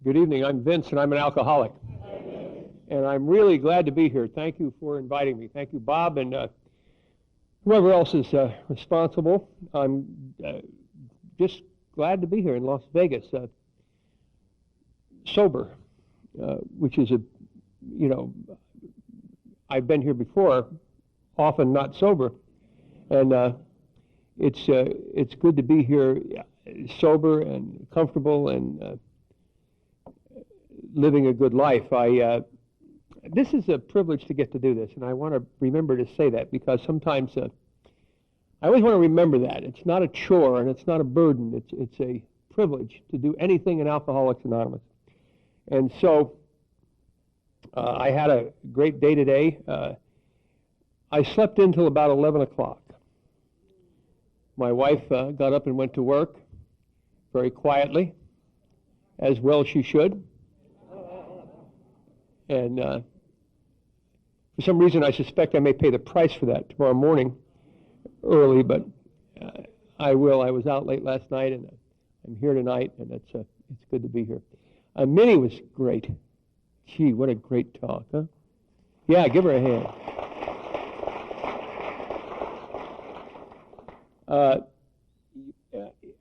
Good evening. I'm Vince, and I'm an alcoholic. And I'm really glad to be here. Thank you for inviting me. Thank you, Bob, and whoever else is responsible. I'm just glad to be here in Las Vegas, sober, which is I've been here before, often not sober, and it's good to be here, sober and comfortable and living a good life. This is a privilege to get to do this, and I want to remember to say that because sometimes I always want to remember that. It's not a chore and it's not a burden. It's a privilege to do anything in Alcoholics Anonymous. And so I had a great day today. I slept until about 11 o'clock. My wife got up and went to work very quietly, as well she should. And for some reason, I suspect I may pay the price for that tomorrow morning early, but I will. I was out late last night, and I'm here tonight, and it's good to be here. Minnie was great. Gee, what a great talk, huh? Yeah, give her a hand.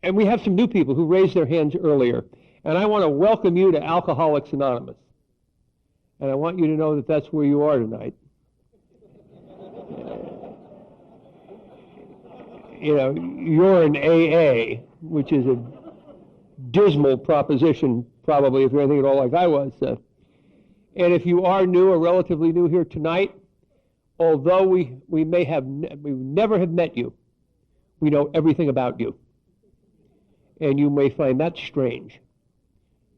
And we have some new people who raised their hands earlier, and I want to welcome you to Alcoholics Anonymous. And I want you to know that that's where you are tonight. You're in AA, which is a dismal proposition, probably, if you're anything at all like I was. And if you are new or relatively new here tonight, although we've never have met you, we know everything about you. And you may find that strange.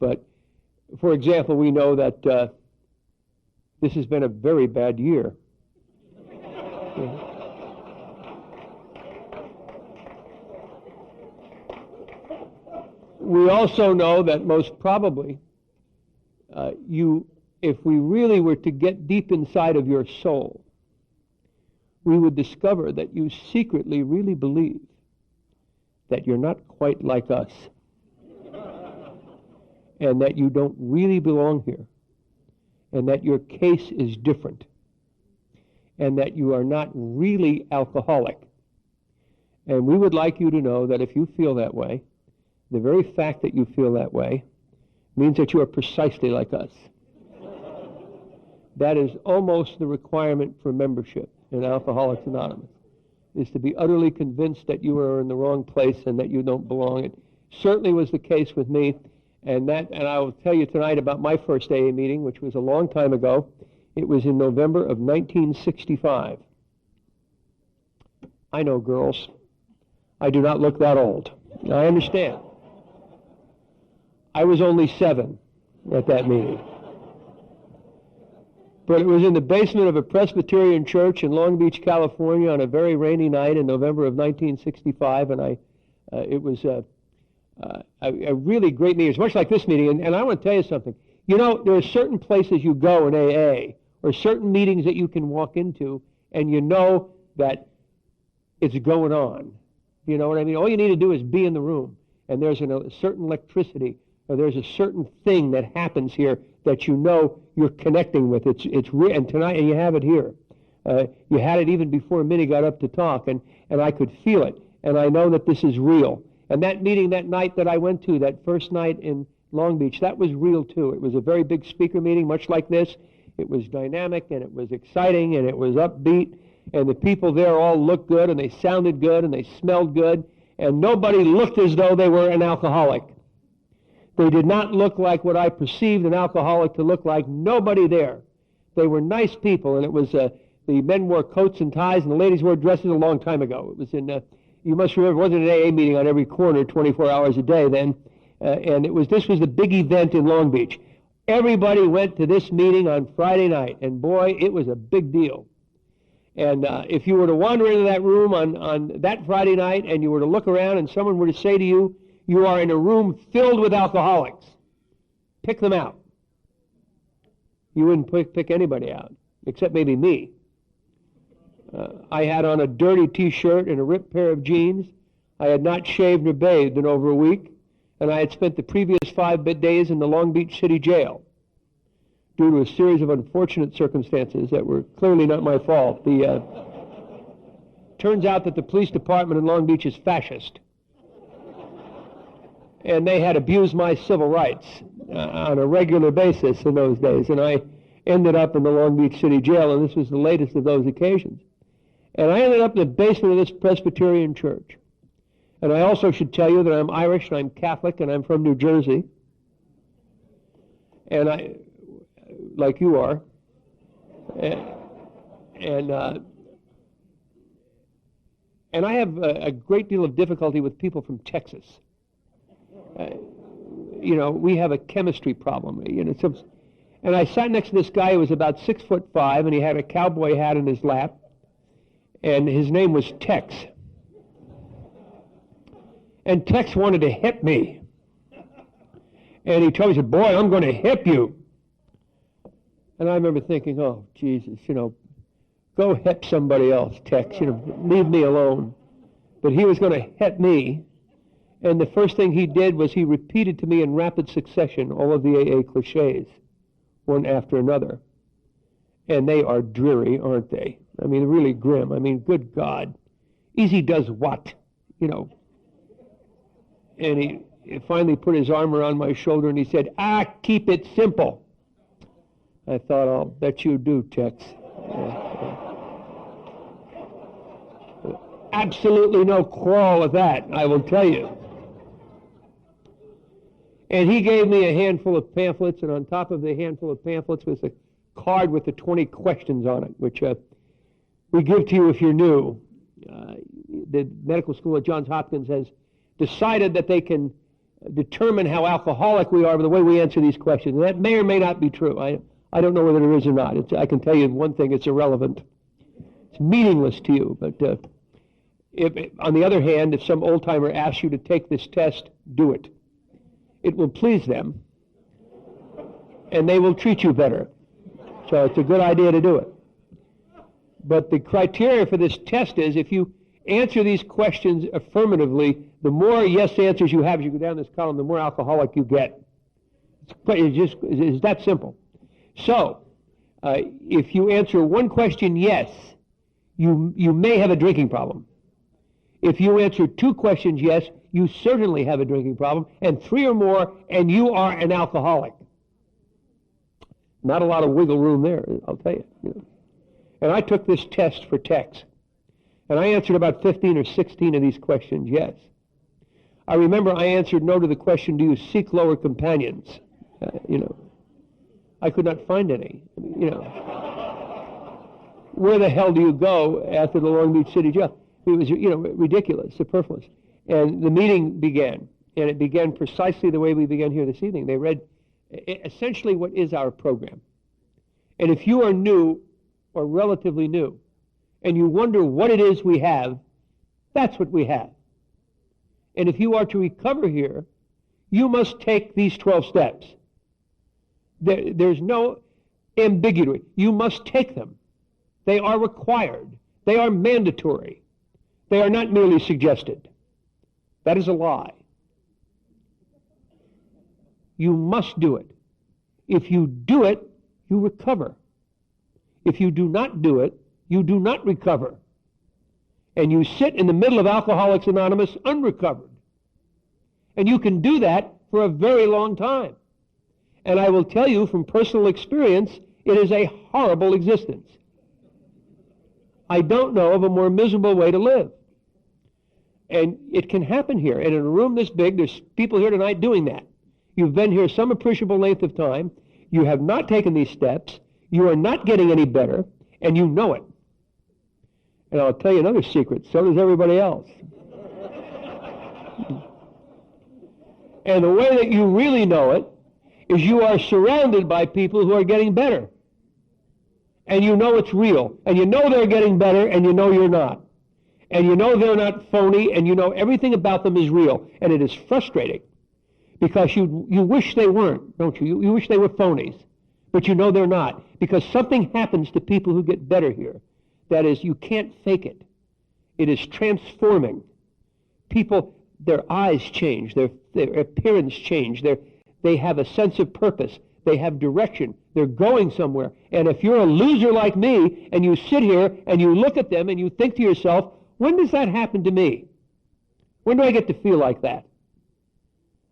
But, for example, we know that this has been a very bad year. We also know that most probably if we really were to get deep inside of your soul, we would discover that you secretly really believe that you're not quite like us and that you don't really belong here, and that your case is different, and that you are not really alcoholic. And we would like you to know that if you feel that way, the very fact that you feel that way means that you are precisely like us. That is almost the requirement for membership in Alcoholics Anonymous, is to be utterly convinced that you are in the wrong place and that you don't belong. It certainly was the case with me. And I will tell you tonight about my first AA meeting, which was a long time ago. It was in November of 1965. I know, girls. I do not look that old. I understand. I was only 7 at that meeting. But it was in the basement of a Presbyterian church in Long Beach, California, on a very rainy night in November of 1965, and it was a really great meeting. It's much like this meeting, and I want to tell you something. There are certain places you go in AA, or certain meetings that you can walk into, and you know that it's going on. You know what I mean? All you need to do is be in the room, and there's a certain electricity, or there's a certain thing that happens here that you know you're connecting with. It's real, and tonight, and you have it here. You had it even before Minnie got up to talk, and I could feel it, and I know that this is real. And that meeting that night that I went to, that first night in Long Beach, that was real too. It was a very big speaker meeting, much like this. It was dynamic, and it was exciting, and it was upbeat, and the people there all looked good, and they sounded good, and they smelled good, and nobody looked as though they were an alcoholic. They did not look like what I perceived an alcoholic to look like. Nobody there. They were nice people, and it was the men wore coats and ties, and the ladies wore dresses a long time ago. It was in... You must remember, it wasn't an AA meeting on every corner 24 hours a day then, and this was the big event in Long Beach. Everybody went to this meeting on Friday night, and boy, it was a big deal. And if you were to wander into that room on that Friday night, and you were to look around, and someone were to say to you, you are in a room filled with alcoholics, pick them out. You wouldn't pick anybody out, except maybe me. I had on a dirty T-shirt and a ripped pair of jeans. I had not shaved or bathed in over a week, and I had spent the previous 5 days in the Long Beach City Jail due to a series of unfortunate circumstances that were clearly not my fault. Turns out that the police department in Long Beach is fascist, and they had abused my civil rights on a regular basis in those days, and I ended up in the Long Beach City Jail, and this was the latest of those occasions. And I ended up in the basement of this Presbyterian church. And I also should tell you that I'm Irish, and I'm Catholic, and I'm from New Jersey. And I, like you are, and I have a great deal of difficulty with people from Texas. We have a chemistry problem. And I sat next to this guy who was about 6'5", and he had a cowboy hat in his lap, and his name was Tex. And Tex wanted to hip me. And he told me, he said, "Boy, I'm going to hip you." And I remember thinking, oh, Jesus, go hip somebody else, Tex, leave me alone. But he was going to hip me. And the first thing he did was he repeated to me in rapid succession all of the AA cliches, one after another. And they are dreary, aren't they? I mean, really grim. I mean, good God. Easy does what? And he finally put his arm around my shoulder and he said, keep it simple. I thought, I'll bet you do, Tex. Absolutely no quarrel with that, I will tell you. And he gave me a handful of pamphlets, and on top of the handful of pamphlets was a card with the 20 questions on it, which we give to you if you're new. The medical school at Johns Hopkins has decided that they can determine how alcoholic we are by the way we answer these questions. And that may or may not be true. I don't know whether it is or not. I can tell you one thing, it's irrelevant. It's meaningless to you. But on the other hand, if some old-timer asks you to take this test, do it. It will please them, and they will treat you better. So it's a good idea to do it. But the criteria for this test is if you answer these questions affirmatively, the more yes answers you have as you go down this column, the more alcoholic you get. It's that simple. So, if you answer one question yes, you may have a drinking problem. If you answer 2 questions yes, you certainly have a drinking problem, and 3 or more, and you are an alcoholic. Not a lot of wiggle room there, I'll tell you. And I took this test for Tex, and I answered about 15 or 16 of these questions yes. I remember I answered no to the question, do you seek lower companions? I could not find any. Where the hell do you go after the Long Beach City Jail? It was, ridiculous, superfluous. And the meeting began, and it began precisely the way we began here this evening. They read essentially what is our program. And if you are new or relatively new, and you wonder what it is we have, that's what we have. And if you are to recover here, you must take these 12 steps. There's no ambiguity. You must take them. They are required. They are mandatory. They are not merely suggested. That is a lie. You must do it. If you do it, you recover. If you do not do it, you do not recover. And you sit in the middle of Alcoholics Anonymous unrecovered. And you can do that for a very long time. And I will tell you from personal experience, it is a horrible existence. I don't know of a more miserable way to live. And it can happen here. And in a room this big, there's people here tonight doing that. You've been here some appreciable length of time. You have not taken these steps. You are not getting any better, and you know it. And I'll tell you another secret. So does everybody else. And the way that you really know it is you are surrounded by people who are getting better. And you know it's real. And you know they're getting better, and you know you're not. And you know they're not phony, and you know everything about them is real. And it is frustrating because you wish they weren't, don't you? You wish they were phonies. But you know they're not. Because something happens to people who get better here. That is, you can't fake it. It is transforming. People their eyes change, their appearance change, they have a sense of purpose, they have direction, they're going somewhere. And if you're a loser like me, and you sit here and you look at them and you think to yourself, when does that happen to me? When do I get to feel like that?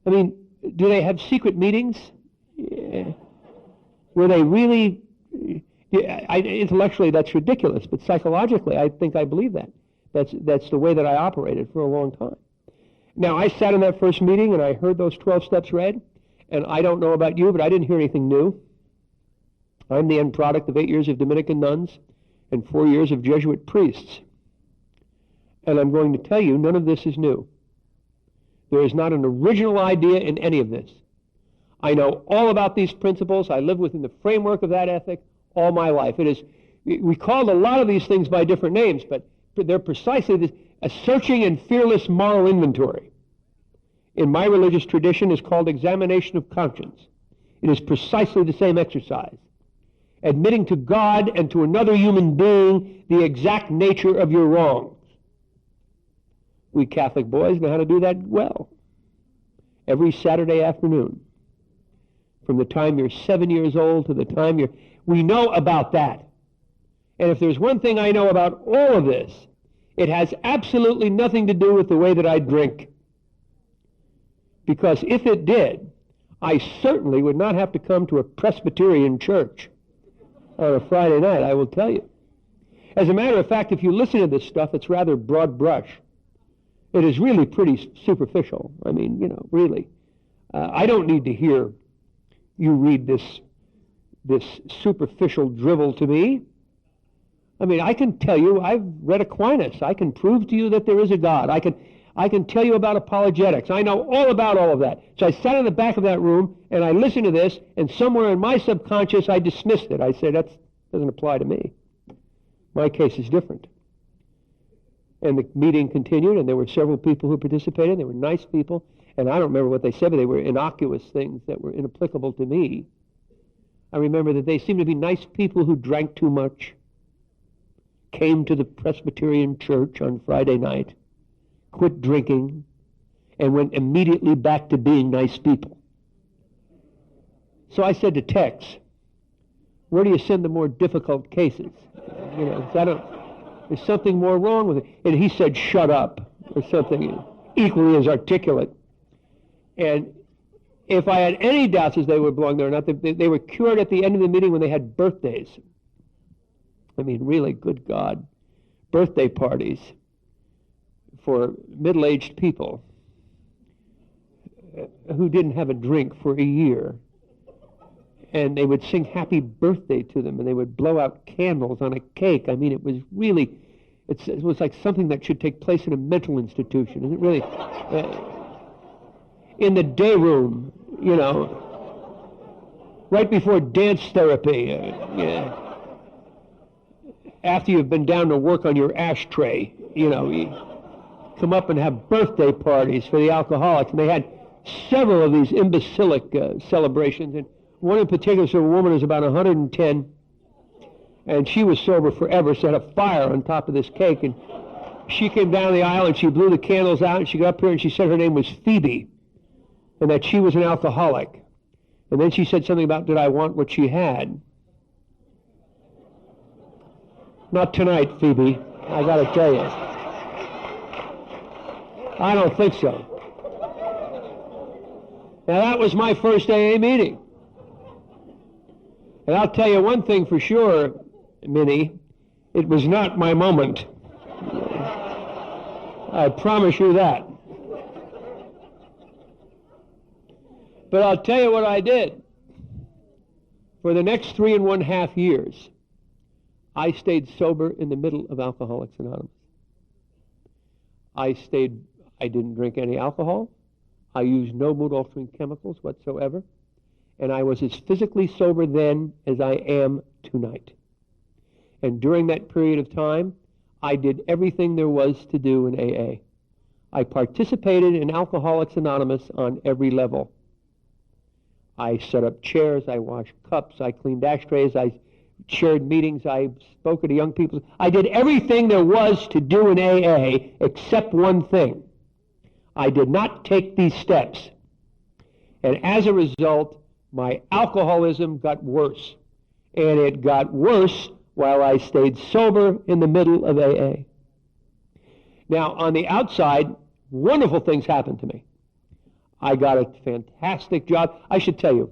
I mean, do they have secret meetings? Yeah. Were they really... intellectually, that's ridiculous, but psychologically, I think I believe that. That's the way that I operated for a long time. Now, I sat in that first meeting, and I heard those 12 steps read, and I don't know about you, but I didn't hear anything new. I'm the end product of 8 years of Dominican nuns and 4 years of Jesuit priests. And I'm going to tell you, none of this is new. There is not an original idea in any of this. I know all about these principles. I live within the framework of that ethic all my life. We called a lot of these things by different names, but they're precisely this, a searching and fearless moral inventory. In my religious tradition is called examination of conscience. It is precisely the same exercise. Admitting to God and to another human being the exact nature of your wrongs. We Catholic boys know how to do that well. Every Saturday afternoon. From the time you're 7 years old to the time we know about that. And if there's one thing I know about all of this, it has absolutely nothing to do with the way that I drink. Because if it did, I certainly would not have to come to a Presbyterian church on a Friday night, I will tell you. As a matter of fact, if you listen to this stuff, it's rather broad brush. It is really pretty superficial. I mean, really. I don't need to hear you read this superficial drivel to me. I mean, I can tell you, I've read Aquinas. I can prove to you that there is a God. I can tell you about apologetics. I know all about all of that. So I sat in the back of that room, and I listened to this, and somewhere in my subconscious, I dismissed it. I said, that doesn't apply to me. My case is different. And the meeting continued, and there were several people who participated. They were nice people. And I don't remember what they said, but they were innocuous things that were inapplicable to me. I remember that they seemed to be nice people who drank too much, came to the Presbyterian church on Friday night, quit drinking, and went immediately back to being nice people. So I said to Tex, where do you send the more difficult cases? There's something more wrong with it. And he said, shut up, or something equally as articulate. And if I had any doubts as they were belong there or not, they were cured at the end of the meeting when they had birthdays. I mean, really, good God. Birthday parties for middle-aged people who didn't have a drink for a year. And they would sing happy birthday to them, and they would blow out candles on a cake. I mean, it was really, it was like something that should take place in a mental institution. Isn't it really? In the day room, right before dance therapy, after you've been down to work on your ashtray, you come up and have birthday parties for the alcoholics. And they had several of these imbecilic celebrations. And one in particular, so a woman who was about 110, and she was sober forever, so had a fire on top of this cake. And she came down the aisle and she blew the candles out, and she got up here and she said her name was Phoebe, and that she was an alcoholic. And then she said something about, did I want what she had? Not tonight, Phoebe. I got to tell you. I don't think so. Now, that was my first AA meeting. And I'll tell you one thing for sure, Minnie, it was not my moment. I promise you that. But I'll tell you what I did. For the next 3.5 years, I stayed sober in the middle of Alcoholics Anonymous. I didn't drink any alcohol. I used no mood-altering chemicals whatsoever. And I was as physically sober then as I am tonight. And during that period of time, I did everything there was to do in AA. I participated in Alcoholics Anonymous on every level. I set up chairs, I washed cups, I cleaned ashtrays, I chaired meetings, I spoke to young people. I did everything there was to do in AA except one thing. I did not take these steps. And as a result, my alcoholism got worse. And it got worse while I stayed sober in the middle of AA. Now, on the outside, wonderful things happened to me. I got a fantastic job. I should tell you,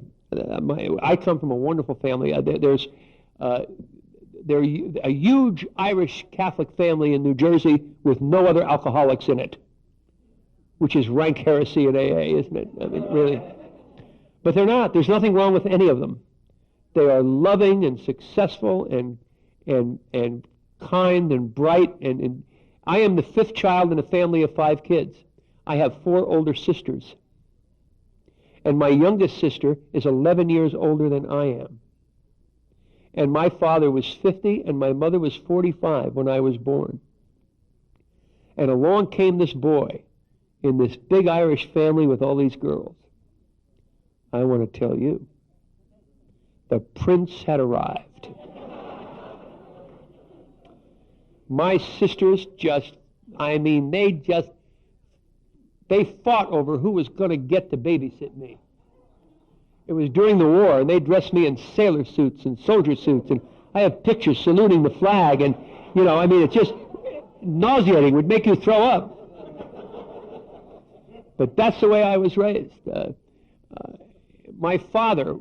I come from a wonderful family. There's a huge Irish Catholic family in New Jersey with no other alcoholics in it, which is rank heresy in AA, isn't it? I mean, really. But they're not. There's nothing wrong with any of them. They are loving and successful and kind and bright. And I am the fifth child in a family of 5 kids. I have 4 older sisters. And my youngest sister is 11 years older than I am. And my father was 50 and my mother was 45 when I was born. And along came this boy in this big Irish family with all these girls. I want to tell you, the prince had arrived. My sisters they fought over who was going to get to babysit me. It was during the war, and they dressed me in sailor suits and soldier suits, and I have pictures saluting the flag, and, it's just nauseating, would make you throw up. But that's the way I was raised. My father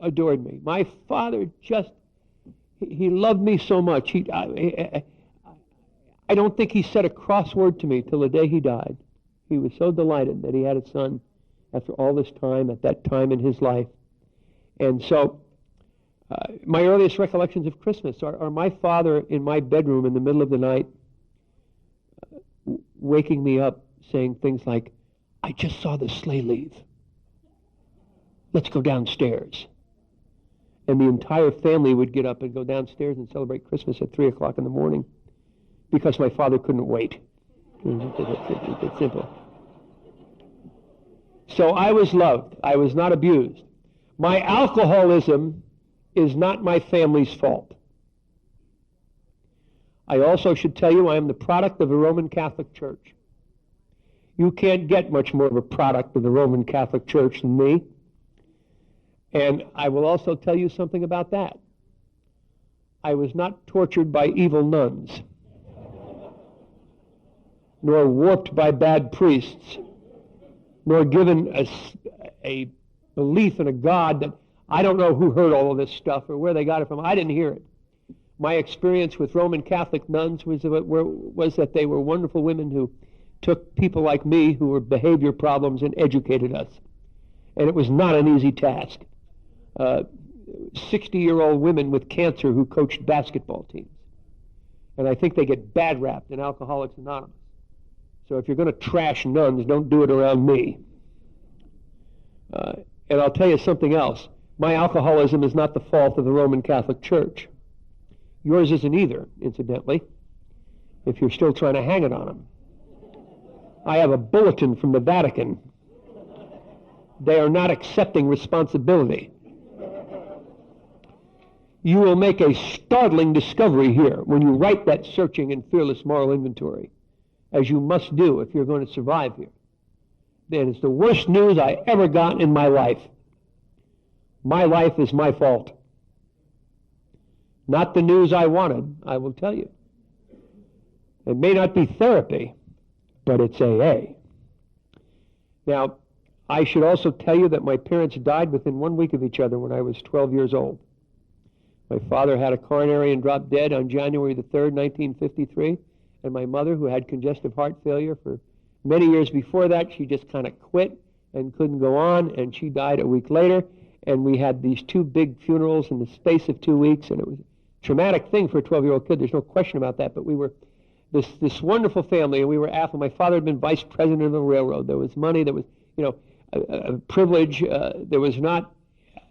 adored me. My father he loved me so much. I don't think he said a cross word to me till the day he died. He was so delighted that he had a son after all this time, at that time in his life. And so my earliest recollections of Christmas are my father in my bedroom in the middle of the night waking me up saying things like, "I just saw the sleigh leave. Let's go downstairs." And the entire family would get up and go downstairs and celebrate Christmas at 3 o'clock in the morning because my father couldn't wait. It's simple. So I was loved. I was not abused. My alcoholism is not my family's fault. I also should tell you I am the product of the Roman Catholic Church. You can't get much more of a product of the Roman Catholic Church than me. And I will also tell you something about that. I was not tortured by evil nuns, nor warped by bad priests, nor given a belief in a God that I don't know who heard all of this stuff or where they got it from. I didn't hear it. My experience with Roman Catholic nuns was that they were wonderful women who took people like me who were behavior problems and educated us. And it was not an easy task. 60-year-old women with cancer who coached basketball teams. And I think they get bad rapped in Alcoholics Anonymous. So if you're going to trash nuns, don't do it around me. And I'll tell you something else. My alcoholism is not the fault of the Roman Catholic Church. Yours isn't either, incidentally, if you're still trying to hang it on them. I have a bulletin from the Vatican. They are not accepting responsibility. You will make a startling discovery here when you write that searching and fearless moral inventory, as you must do if you're going to survive here. Then it's the worst news I ever got in my life. My life is my fault. Not the news I wanted, I will tell you. It may not be therapy, but it's AA. Now, I should also tell you that my parents died within 1 week of each other when I was 12 years old. My father had a coronary and dropped dead on January the 3rd, 1953, and my mother, who had congestive heart failure for many years before that, she just kind of quit and couldn't go on, and she died a week later, and we had these 2 big funerals in the space of 2 weeks, and it was a traumatic thing for a 12-year-old kid. There's no question about that, but we were this wonderful family, and we were affluent. My father had been vice president of the railroad. There was money. There was, a privilege. There was not,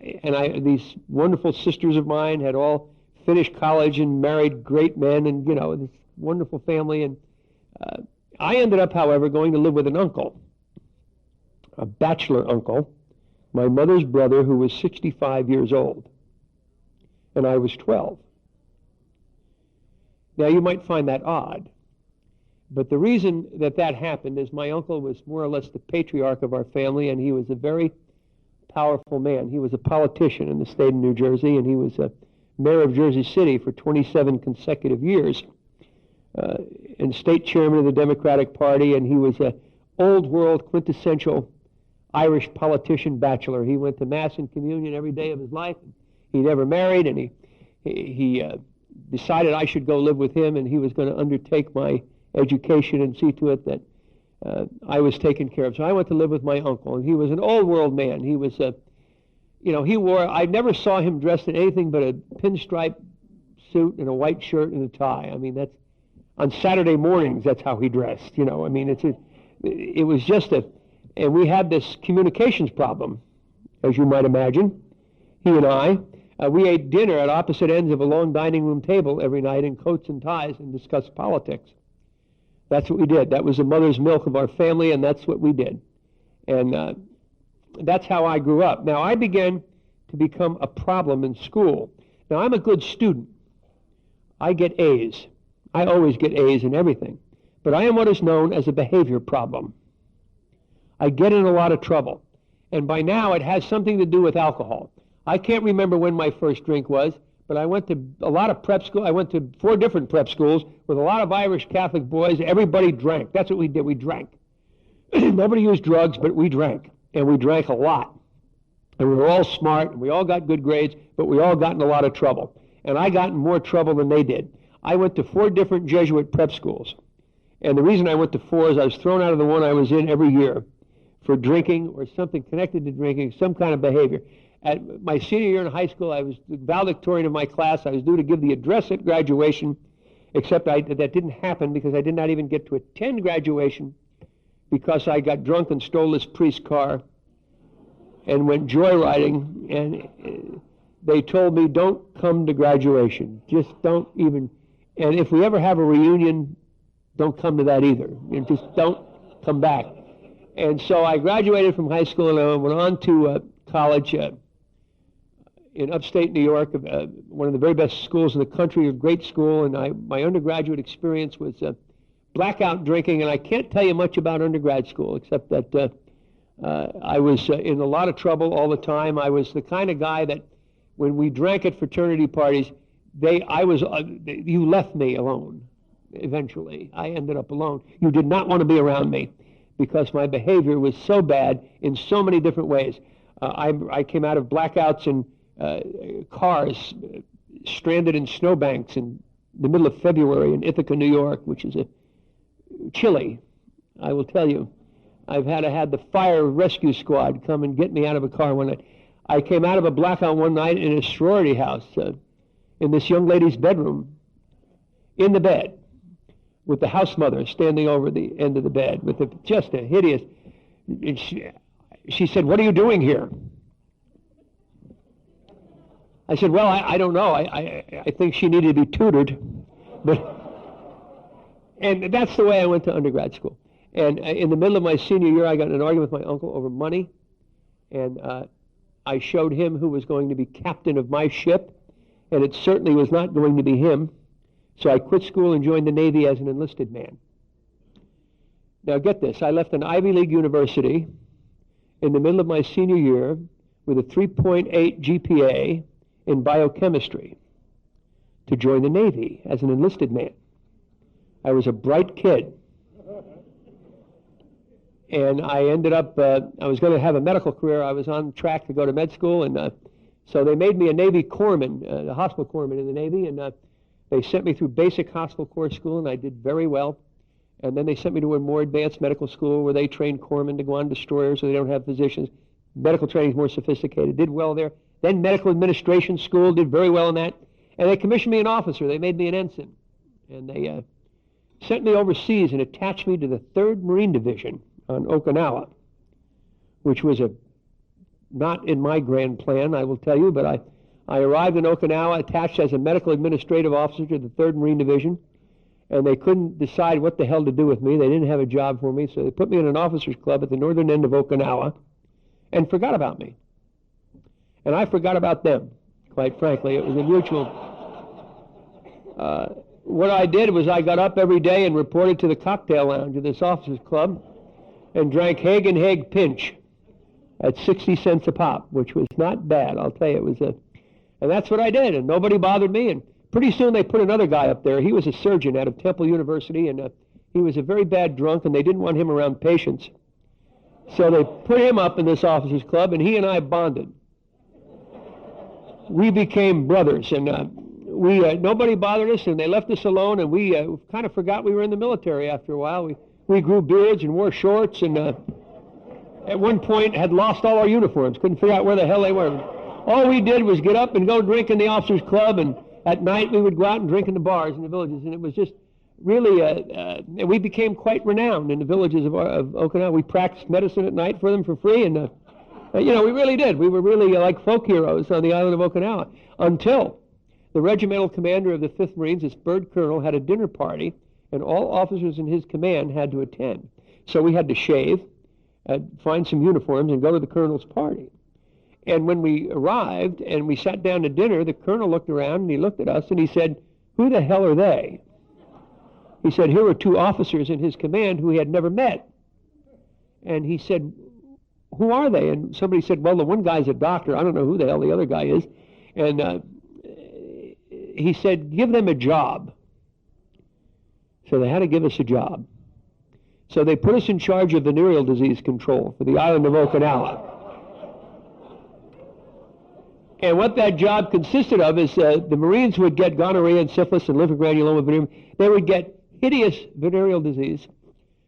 and these wonderful sisters of mine had all finished college and married great men, and this wonderful family. And I ended up, however, going to live with an uncle, a bachelor uncle, my mother's brother, who was 65 years old, and I was 12. Now, you might find that odd, But the reason that that happened is my uncle was more or less the patriarch of our family, and he was a very powerful man. He was a politician in the state of New Jersey, and he was a mayor of Jersey City for 27 consecutive years, and state chairman of the Democratic Party, and he was a old world quintessential Irish politician bachelor. He went to Mass and Communion every day of his life. He never married, and he decided I should go live with him, and he was going to undertake my education and see to it that I was taken care of. So I went to live with my uncle, and he was an old world man. He was I never saw him dressed in anything but a pinstripe suit and a white shirt and a tie. I mean, that's, on Saturday mornings, that's how he dressed, I mean, it was just and we had this communications problem, as you might imagine, he and I. We ate dinner at opposite ends of a long dining room table every night in coats and ties and discussed politics. That's what we did. That was the mother's milk of our family, and that's what we did. And that's how I grew up. Now, I began to become a problem in school. Now, I'm a good student. I get A's. I always get A's in everything. But I am what is known as a behavior problem. I get in a lot of trouble. And by now, it has something to do with alcohol. I can't remember when my first drink was, but I went to a lot of prep school. I went to 4 different prep schools with a lot of Irish Catholic boys. Everybody drank. That's what we did. We drank. Nobody used drugs, but we drank. And we drank a lot. And we were all smart, and we all got good grades, but we all got in a lot of trouble. And I got in more trouble than they did. I went to 4 different Jesuit prep schools. And the reason I went to 4 is I was thrown out of the one I was in every year for drinking or something connected to drinking, some kind of behavior. At my senior year in high school, I was the valedictorian of my class. I was due to give the address at graduation, except that didn't happen because I did not even get to attend graduation because I got drunk and stole this priest's car and went joyriding, and they told me, don't come to graduation. Just don't even, and if we ever have a reunion, don't come to that either. Just don't come back. And so I graduated from high school, and I went on to college in upstate New York, one of the very best schools in the country, a great school, and my undergraduate experience was blackout drinking, and I can't tell you much about undergrad school, except that I was in a lot of trouble all the time. I was the kind of guy that when we drank at fraternity parties, you left me alone eventually. I ended up alone. You did not want to be around me because my behavior was so bad in so many different ways. I came out of blackouts in cars stranded in snowbanks in the middle of February in Ithaca, New York, which is chilly, I will tell you. I've had the fire rescue squad come and get me out of a car one night. I came out of a blackout one night in a sorority house in this young lady's bedroom, in the bed, with the house mother standing over the end of the bed with just a hideous. And she said, "What are you doing here?" I said, "Well, I don't know. I think she needed to be tutored." And that's the way I went to undergrad school. And in the middle of my senior year, I got in an argument with my uncle over money. And I showed him who was going to be captain of my ship. And it certainly was not going to be him. So I quit school and joined the Navy as an enlisted man. Now get this. I left an Ivy League university in the middle of my senior year with a 3.8 GPA in biochemistry to join the Navy as an enlisted man. I was a bright kid. And I ended up, I was going to have a medical career. I was on track to go to med school, and so they made me a Navy corpsman, a hospital corpsman in the Navy, and they sent me through basic hospital corps school, and I did very well. And then they sent me to a more advanced medical school where they trained corpsmen to go on destroyers so they don't have physicians. Medical training is more sophisticated. Did well there. Then medical administration school, did very well in that. And they commissioned me an officer. They made me an ensign. And they sent me overseas and attached me to the 3rd Marine Division on Okinawa, which was not in my grand plan, I will tell you, but I arrived in Okinawa attached as a medical administrative officer to the 3rd Marine Division, and they couldn't decide what the hell to do with me. They didn't have a job for me, so they put me in an officers club at the northern end of Okinawa and forgot about me. And I forgot about them, quite frankly. It was a mutual... what I did was I got up every day and reported to the cocktail lounge of this officers club and drank Haig and Haig Pinch at 60 cents a pop, which was not bad, I'll tell you. It was and that's what I did, and nobody bothered me. And pretty soon they put another guy up there. He was a surgeon out of Temple University, and he was a very bad drunk, and they didn't want him around patients. So they put him up in this officers club, and he and I bonded. We became brothers, and nobody bothered us, and they left us alone, and we kind of forgot we were in the military after a while. We grew beards and wore shorts, and at one point had lost all our uniforms, couldn't figure out where the hell they were. All we did was get up and go drink in the officers club, and at night we would go out and drink in the bars in the villages, and it was just really, we became quite renowned in the villages of Okinawa. We practiced medicine at night for them for free, and you know, we really did. We were really like folk heroes on the island of Okinawa until the regimental commander of the 5th Marines, this bird colonel, had a dinner party, and all officers in his command had to attend. So we had to shave, find some uniforms, and go to the colonel's party. And when we arrived and we sat down to dinner, the colonel looked around and he looked at us and he said, "Who the hell are they?" He said, "Here were 2 officers in his command who he had never met." And he said, "Who are they?" And somebody said, "Well, the one guy's a doctor. I don't know who the hell the other guy is." And he said, "Give them a job." So they had to give us a job. So they put us in charge of venereal disease control for the island of Okinawa. And what that job consisted of is the Marines would get gonorrhea and syphilis and lymphogranuloma venereum. They would get hideous venereal disease.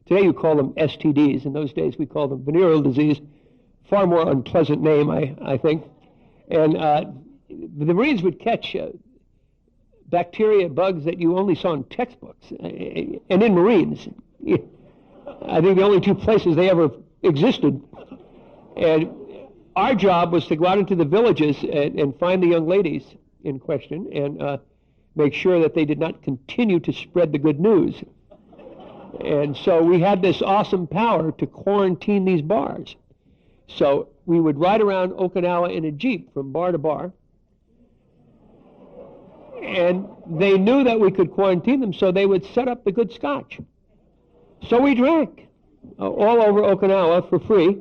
Today you call them STDs. In those days we called them venereal disease. Far more unpleasant name, I think. And the Marines would catch bacteria, bugs that you only saw in textbooks and in Marines. I think the only 2 places they ever existed. And our job was to go out into the villages and find the young ladies in question and make sure that they did not continue to spread the good news. And so we had this awesome power to quarantine these bars. So we would ride around Okinawa in a Jeep from bar to bar. And they knew that we could quarantine them, so they would set up the good scotch. So we drank all over Okinawa for free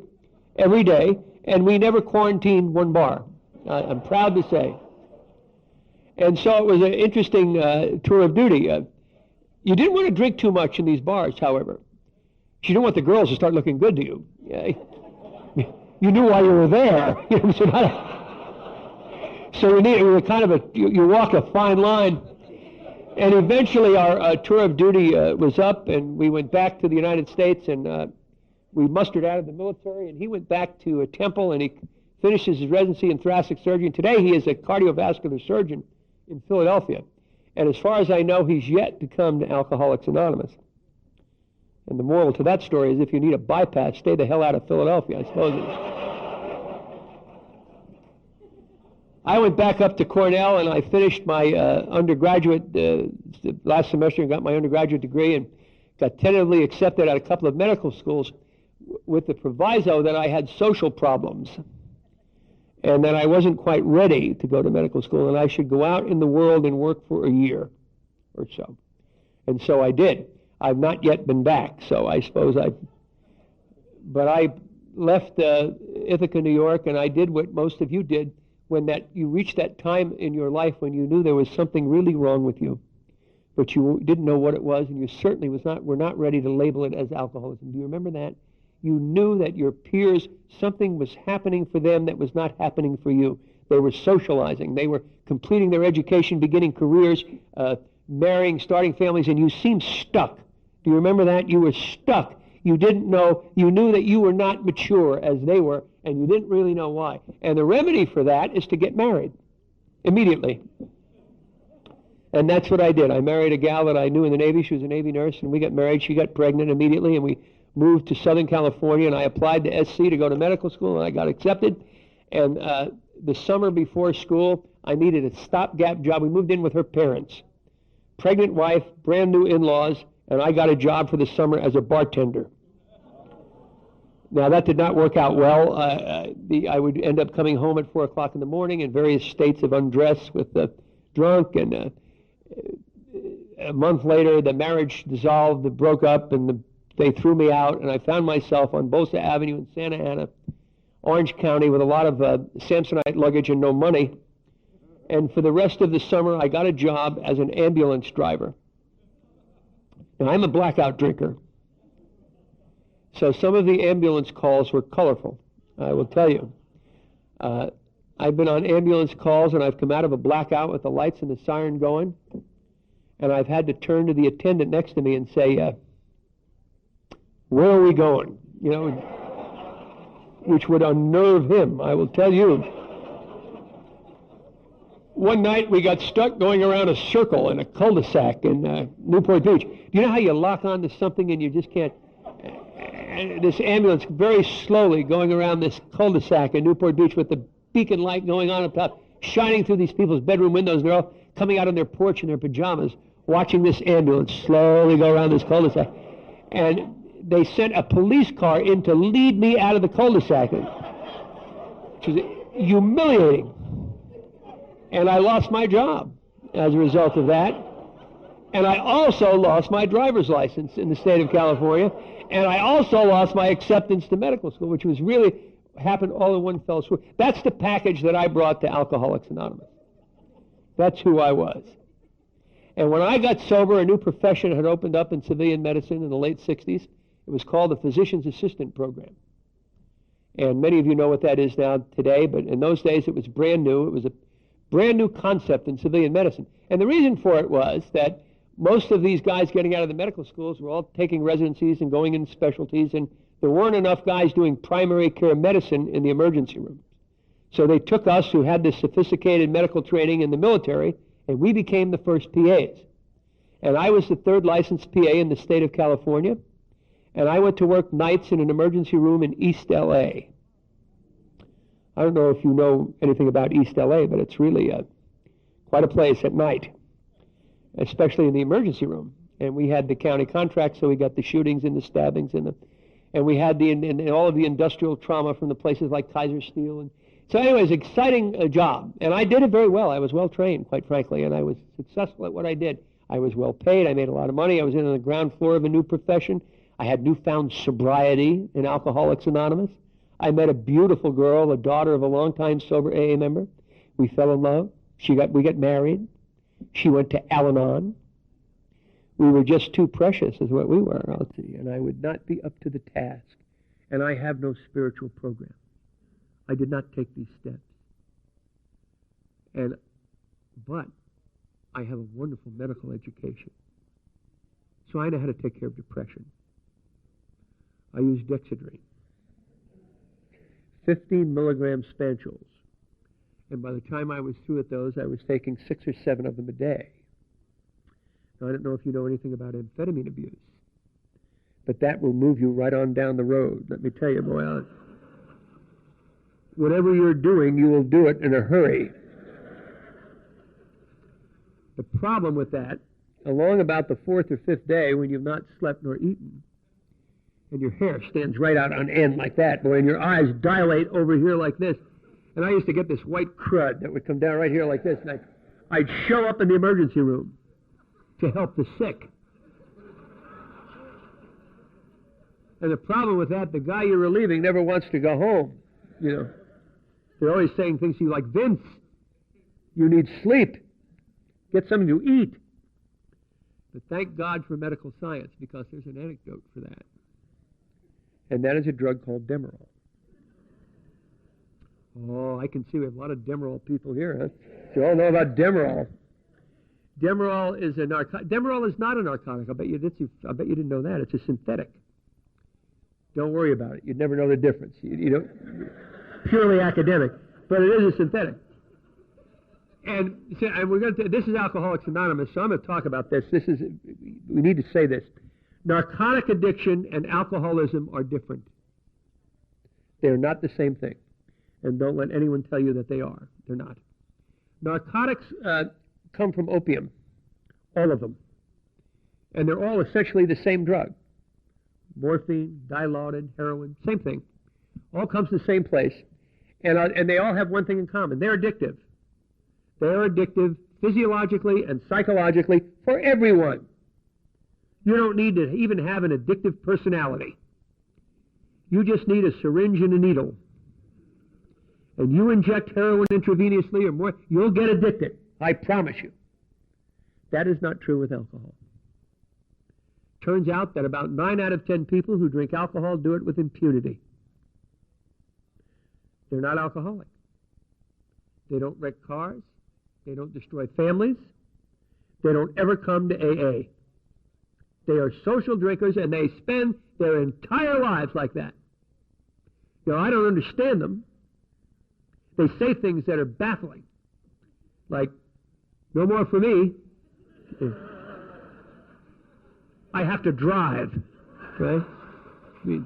every day, and we never quarantined one bar, I'm proud to say. And so it was an interesting tour of duty. You didn't want to drink too much in these bars, however. You didn't want the girls to start looking good to you. You knew why you were there. So we were kind of you walk a fine line. And eventually our tour of duty was up, and we went back to the United States, and we mustered out of the military, and he went back to Temple, and he finishes his residency in thoracic surgery. And today he is a cardiovascular surgeon in Philadelphia. And as far as I know, he's yet to come to Alcoholics Anonymous. And the moral to that story is if you need a bypass, stay the hell out of Philadelphia, I suppose. I went back up to Cornell, and I finished my undergraduate last semester and got my undergraduate degree and got tentatively accepted at a couple of medical schools with the proviso that I had social problems and that I wasn't quite ready to go to medical school and I should go out in the world and work for a year or so. And so I did. I've not yet been back, so I suppose but I left Ithaca, New York, and I did what most of you did when you reached that time in your life when you knew there was something really wrong with you, but you didn't know what it was, and you certainly were not ready to label it as alcoholism. Do you remember that? You knew that your peers, something was happening for them that was not happening for you. They were socializing. They were completing their education, beginning careers, marrying, starting families, and you seemed stuck. Do you remember that? You were stuck. You didn't know. You knew that you were not mature as they were, and you didn't really know why. And the remedy for that is to get married immediately. And that's what I did. I married a gal that I knew in the Navy. She was a Navy nurse, and we got married. She got pregnant immediately, and we moved to Southern California, and I applied to SC to go to medical school, and I got accepted. And the summer before school, I needed a stopgap job. We moved in with her parents. Pregnant wife, brand new in-laws, and I got a job for the summer as a bartender. Now, that did not work out well. I would end up coming home at 4 o'clock in the morning in various states of undress with drunk, and a month later, the marriage dissolved, it broke up, and they threw me out, and I found myself on Bosa Avenue in Santa Ana, Orange County, with a lot of Samsonite luggage and no money. And for the rest of the summer, I got a job as an ambulance driver. Now, I'm a blackout drinker, so some of the ambulance calls were colorful, I will tell you. I've been on ambulance calls, and I've come out of a blackout with the lights and the siren going, and I've had to turn to the attendant next to me and say, where are we going? You know, which would unnerve him, I will tell you. One night we got stuck going around a circle in a cul-de-sac in Newport Beach. Do you know how you lock onto something and you just can't? This ambulance very slowly going around this cul-de-sac in Newport Beach with the beacon light going on up top, shining through these people's bedroom windows. They're all coming out on their porch in their pajamas, watching this ambulance slowly go around this cul-de-sac. And they sent a police car in to lead me out of the cul-de-sac, which is humiliating. And I lost my job as a result of that. And I also lost my driver's license in the state of California. And I also lost my acceptance to medical school, which was really happened all in one fell swoop. That's the package that I brought to Alcoholics Anonymous. That's who I was. And when I got sober, a new profession had opened up in civilian medicine in the late 60s. It was called the Physician's Assistant Program. And many of you know what that is now today, but in those days it was brand new. It was a brand new concept in civilian medicine. And the reason for it was that most of these guys getting out of the medical schools were all taking residencies and going into specialties, and there weren't enough guys doing primary care medicine in the emergency room. So they took us, who had this sophisticated medical training in the military, and we became the first PAs. And I was the third licensed PA in the state of California, and I went to work nights in an emergency room in East LA. I don't know if you know anything about East LA, but it's really quite a place at night, especially in the emergency room. And we had the county contract, so we got the shootings and the stabbings and we had and all of the industrial trauma from the places like Kaiser Steel. And so anyways, exciting job. And I did it very well. I was well trained, quite frankly, and I was successful at what I did. I was well paid. I made a lot of money. I was in on the ground floor of a new profession. I had newfound sobriety in Alcoholics Anonymous. I met a beautiful girl, the daughter of a longtime sober AA member. We fell in love. We got married. She went to Al-Anon. We were just too precious, is what we were, I'll tell you, and I would not be up to the task. And I have no spiritual program. I did not take these steps. But I have a wonderful medical education. So I know how to take care of depression. I use Dexedrine. 15 milligram Spanchules. And by the time I was through with those, I was taking 6 or 7 of them a day. Now, I don't know if you know anything about amphetamine abuse, but that will move you right on down the road. Let me tell you, boy, whatever you're doing, you will do it in a hurry. The problem with that, along about the 4th or 5th day when you've not slept nor eaten, and your hair stands right out on end like that, boy, and your eyes dilate over here like this. And I used to get this white crud that would come down right here like this, and I'd show up in the emergency room to help the sick. And the problem with that, the guy you're relieving never wants to go home. You know, they're always saying things to you like, Vince, you need sleep. Get something to eat. But thank God for medical science, because there's an antidote for that. And that is a drug called Demerol. Oh, I can see we have a lot of Demerol people here, huh? You all know about Demerol. Demerol is a narcotic. Demerol is not a narcotic. I bet you didn't know that. It's a synthetic. Don't worry about it. You'd never know the difference. You don't. Purely academic, but it is a synthetic. And we're going to. This is Alcoholics Anonymous, so I'm going to talk about this. We need to say this. Narcotic addiction and alcoholism are different. They're not the same thing. And don't let anyone tell you that they are. They're not. Narcotics come from opium, all of them. And they're all essentially the same drug. Morphine, Dilaudid, heroin, same thing. All comes from the same place. And they all have one thing in common. They're addictive. They're addictive physiologically and psychologically for everyone. You don't need to even have an addictive personality. You just need a syringe and a needle. And you inject heroin intravenously or more, you'll get addicted. I promise you. That is not true with alcohol. Turns out that about 9 out of 10 people who drink alcohol do it with impunity. They're not alcoholic. They don't wreck cars. They don't destroy families. They don't ever come to AA. They are social drinkers, and they spend their entire lives like that. You know, I don't understand them. They say things that are baffling, like, no more for me. I have to drive, right? I mean,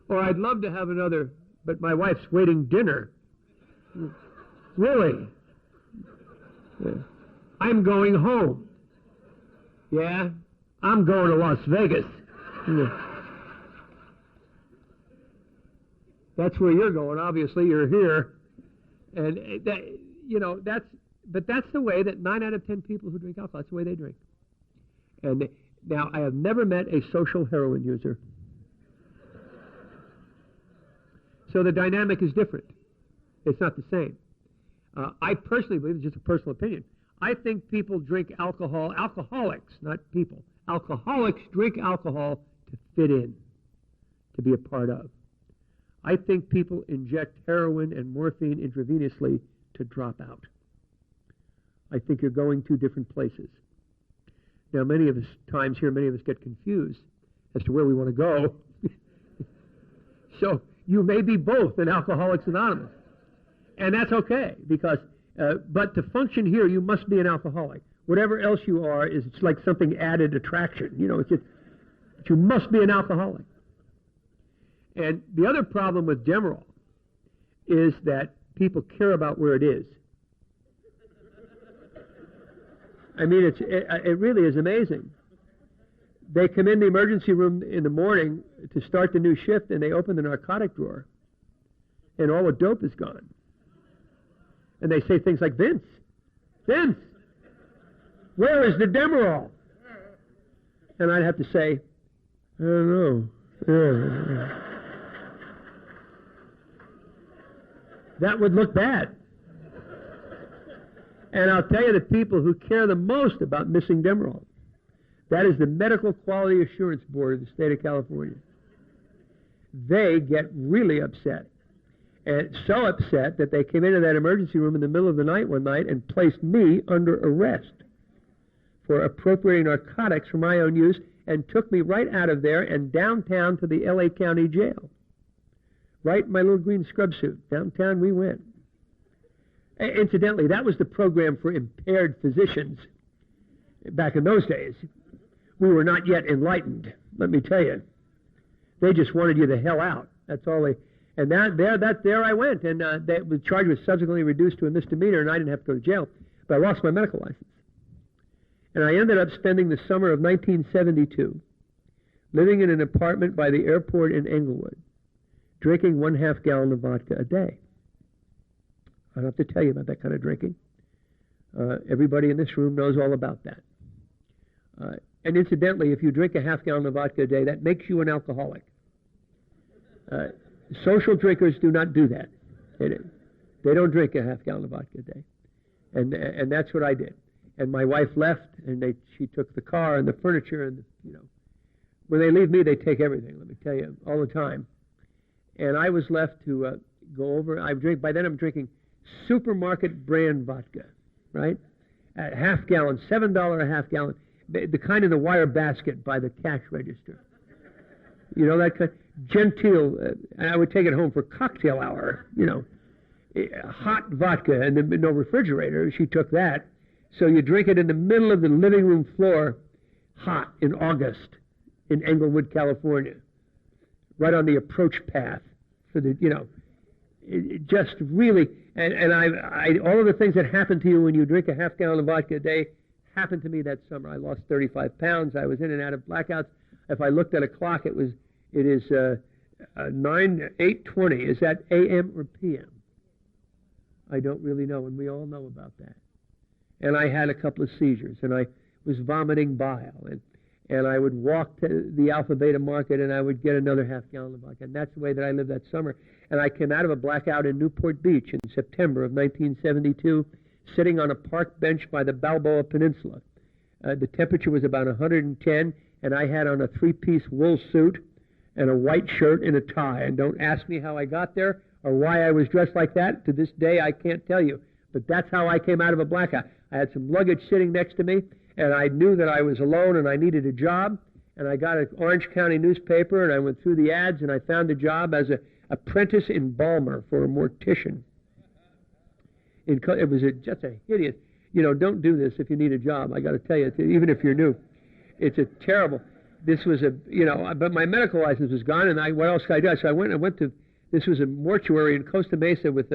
or I'd love to have another, but my wife's waiting dinner. Really? Yeah. I'm going home. Yeah? I'm going to Las Vegas. Yeah. That's where you're going. Obviously, you're here. And, that, you know, that's the way that 9 out of 10 people who drink alcohol, that's the way they drink. And now, I have never met a social heroin user. So the dynamic is different. It's not the same. I personally believe, it's just a personal opinion, I think people drink alcohol, alcoholics, not people, alcoholics drink alcohol to fit in, to be a part of. I think people inject heroin and morphine intravenously to drop out. I think you're going to different places. Now, many of us get confused as to where we want to go. So you may be both in Alcoholics Anonymous. And that's okay, because, but to function here, you must be an alcoholic. Whatever else you are it's like something added attraction. You know, it's just, but you must be an alcoholic. And the other problem with Demerol is that people care about where it is. I mean, it really is amazing. They come in the emergency room in the morning to start the new shift, and they open the narcotic drawer, and all the dope is gone. And they say things like, Vince, where is the Demerol? And I'd have to say, I don't know. That would look bad. And I'll tell you, the people who care the most about missing Demerol, that is the Medical Quality Assurance Board of the state of California. They get really upset. And so upset that they came into that emergency room in the middle of the night one night and placed me under arrest for appropriating narcotics for my own use, and took me right out of there and downtown to the L.A. County Jail. Right in my little green scrub suit. Downtown we went. Incidentally, that was the program for impaired physicians back in those days. We were not yet enlightened, let me tell you. They just wanted you the hell out. That's all they... And there I went, and the charge was subsequently reduced to a misdemeanor, and I didn't have to go to jail, but I lost my medical license. And I ended up spending the summer of 1972 living in an apartment by the airport in Englewood, drinking 1/2 gallon of vodka a day. I don't have to tell you about that kind of drinking. Everybody in this room knows all about that. And incidentally, if you drink 1/2 gallon of vodka a day, that makes you an alcoholic. Social drinkers do not do that. They don't drink 1/2 gallon of vodka a day. And that's what I did. And my wife left, and she took the car and the furniture, and when they leave me, they take everything. Let me tell you, all the time. And I was left to go over. By then, I'm drinking supermarket brand vodka, right? At 1/2 gallon, $7 1/2 gallon, the kind in the wire basket by the cash register. You know, that kind, genteel, and I would take it home for cocktail hour, hot vodka, and then no refrigerator. She took that. So you drink it in the middle of the living room floor, hot, in August, in Englewood, California, right on the approach path for the, it just really, and I all of the things that happen to you when you drink 1/2 gallon of vodka a day happened to me that summer. I lost 35 pounds. I was in and out of blackouts. If I looked at a clock, it is 8:20. Is that a.m. or p.m.? I don't really know, and we all know about that. And I had a couple of seizures, and I was vomiting bile, and I would walk to the Alpha Beta Market, and I would get another half gallon of vodka. And that's the way that I lived that summer. And I came out of a blackout in Newport Beach in September of 1972, sitting on a park bench by the Balboa Peninsula. The temperature was about 110, and I had on a three-piece wool suit and a white shirt and a tie. And don't ask me how I got there or why I was dressed like that. To this day, I can't tell you. But that's how I came out of a blackout. I had some luggage sitting next to me, and I knew that I was alone and I needed a job. And I got an Orange County newspaper, and I went through the ads, and I found a job as an apprentice embalmer for a mortician. It was just a hideous, don't do this if you need a job. I got to tell you, even if you're new, it's a terrible. This was but my medical license was gone, and what else could I do? So I went to, this was a mortuary in Costa Mesa with